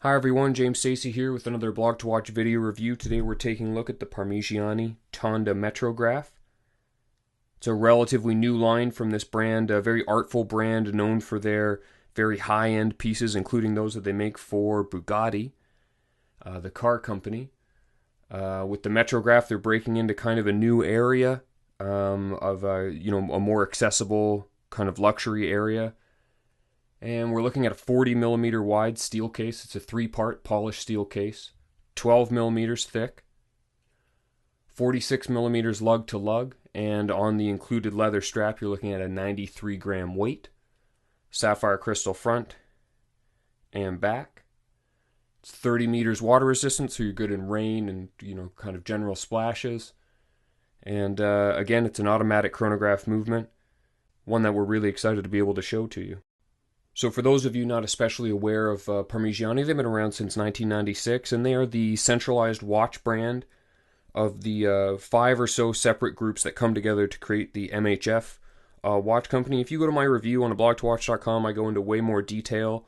Hi everyone, James Stacey here with another aBlogtoWatch video review. Today we're taking a look at the Parmigiani Tonda Metrographe. It's a relatively new line from this brand, a very artful brand known for their very high-end pieces, including those that they make for Bugatti, the car company. With the Metrographe, they're breaking into kind of a new area of a more accessible kind of luxury area. And we're looking at a 40 millimeter wide steel case. It's a three-part polished steel case, 12 millimeters thick, 46 millimeters lug to lug, and on the included leather strap, you're looking at a 93 gram weight, sapphire crystal front and back. It's 30 meters water resistant, so you're good in rain and kind of general splashes. And again, it's an automatic chronograph movement, one that we're really excited to be able to show to you. So for those of you not especially aware of Parmigiani, they've been around since 1996, and they are the centralized watch brand of the 5 or so separate groups that come together to create the MHF watch company. If you go to my review on aBlogtoWatch.com, I go into way more detail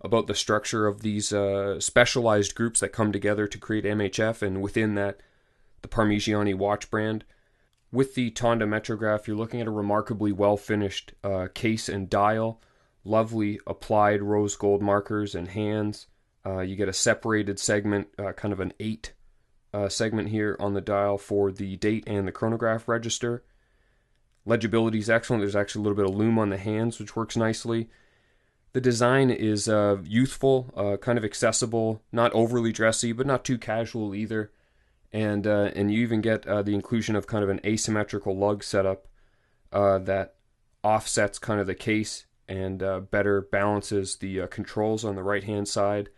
about the structure of these specialized groups that come together to create MHF, and within that, the Parmigiani watch brand. With the Tonda Metrographe, you're looking at a remarkably well-finished case and dial. Lovely applied rose gold markers and hands. You get a separated segment, kind of an 8 segment here on the dial for the date and the chronograph register. Legibility is excellent. There's actually a little bit of lume on the hands, which works nicely. The design is youthful, kind of accessible, not overly dressy, but not too casual either. And you even get the inclusion of kind of an asymmetrical lug setup that offsets kind of the case and better balances the controls on the right hand side.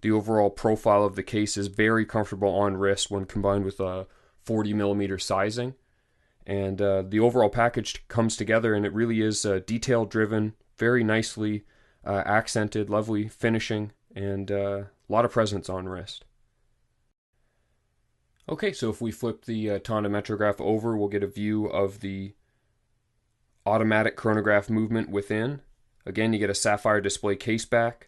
The overall profile of the case is very comfortable on wrist when combined with a 40 millimeter sizing, and the overall package comes together and it really is detail driven, very nicely accented, lovely finishing, and a lot of presence on wrist. Okay, so if we flip the Tonda Metrographe over, we'll get a view of the automatic chronograph movement within. Again, you get a sapphire display case back.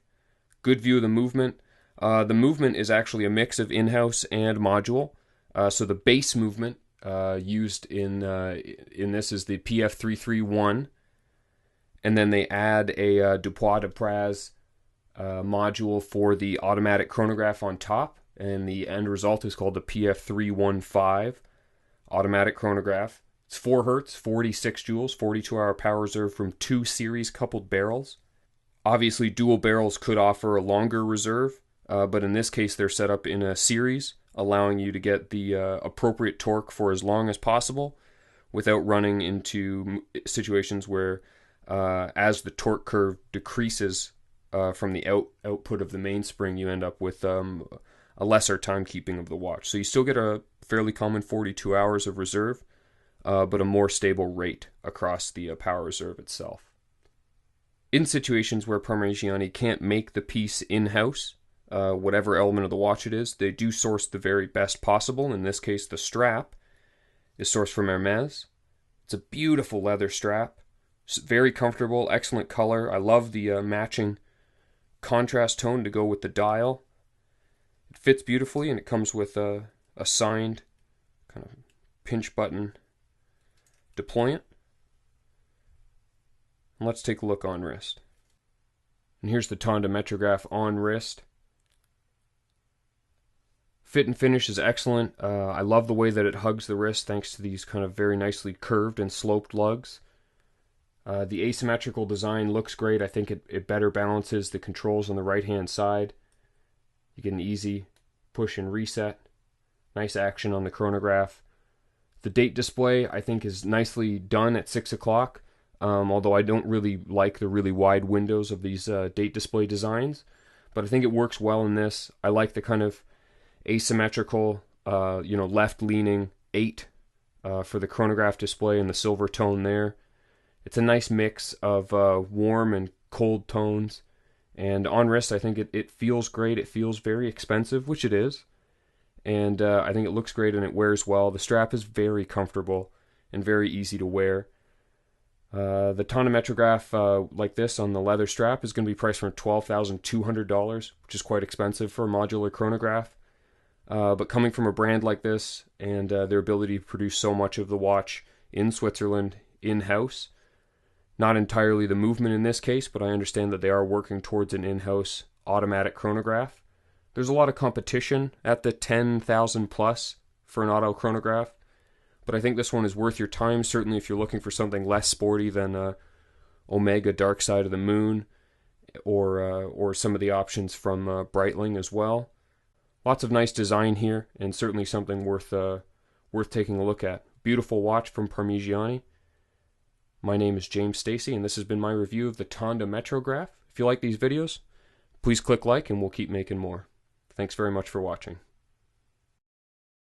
Good view of the movement. The movement is actually a mix of in-house and module. So the base movement used in this is the PF331, and then they add a Dupois de Praz module for the automatic chronograph on top, and the end result is called the PF315 automatic chronograph. It's 4 Hz, 46 joules, 42-hour power reserve from 2 series coupled barrels. Obviously, dual barrels could offer a longer reserve, but in this case, they're set up in a series, allowing you to get the appropriate torque for as long as possible without running into situations where, as the torque curve decreases from the output of the mainspring, you end up with a lesser timekeeping of the watch. So you still get a fairly common 42 hours of reserve, but a more stable rate across the power reserve itself. In situations where Parmigiani can't make the piece in-house, whatever element of the watch it is, they do source the very best possible. In this case, the strap is sourced from Hermes. It's a beautiful leather strap. It's very comfortable, excellent color. I love the matching contrast tone to go with the dial. It fits beautifully, and it comes with a signed kind of pinch button deployant. And let's take a look on wrist. And here's the Tonda Metrographe on wrist. Fit and finish is excellent. I love the way that it hugs the wrist thanks to these kind of very nicely curved and sloped lugs. The asymmetrical design looks great. I think it better balances the controls on the right hand side. You get an easy push and reset. Nice action on the chronograph. The date display, I think, is nicely done at 6 o'clock, although I don't really like the really wide windows of these date display designs, but I think it works well in this. I like the kind of asymmetrical, left-leaning 8 for the chronograph display and the silver tone there. It's a nice mix of warm and cold tones, and on wrist, I think it feels great. It feels very expensive, which it is. And I think it looks great and it wears well. The strap is very comfortable and very easy to wear. The Tonda Metrographe like this on the leather strap is going to be priced from $12,200, which is quite expensive for a modular chronograph. But coming from a brand like this and their ability to produce so much of the watch in Switzerland in-house, not entirely the movement in this case, but I understand that they are working towards an in-house automatic chronograph. There's a lot of competition at the 10,000 plus for an auto chronograph, but I think this one is worth your time, certainly if you're looking for something less sporty than Omega Dark Side of the Moon or some of the options from Breitling as well. Lots of nice design here, and certainly something worth taking a look at. Beautiful watch from Parmigiani. My name is James Stacy, and this has been my review of the Tonda Metrographe. If you like these videos, please click like, and we'll keep making more. Thanks very much for watching.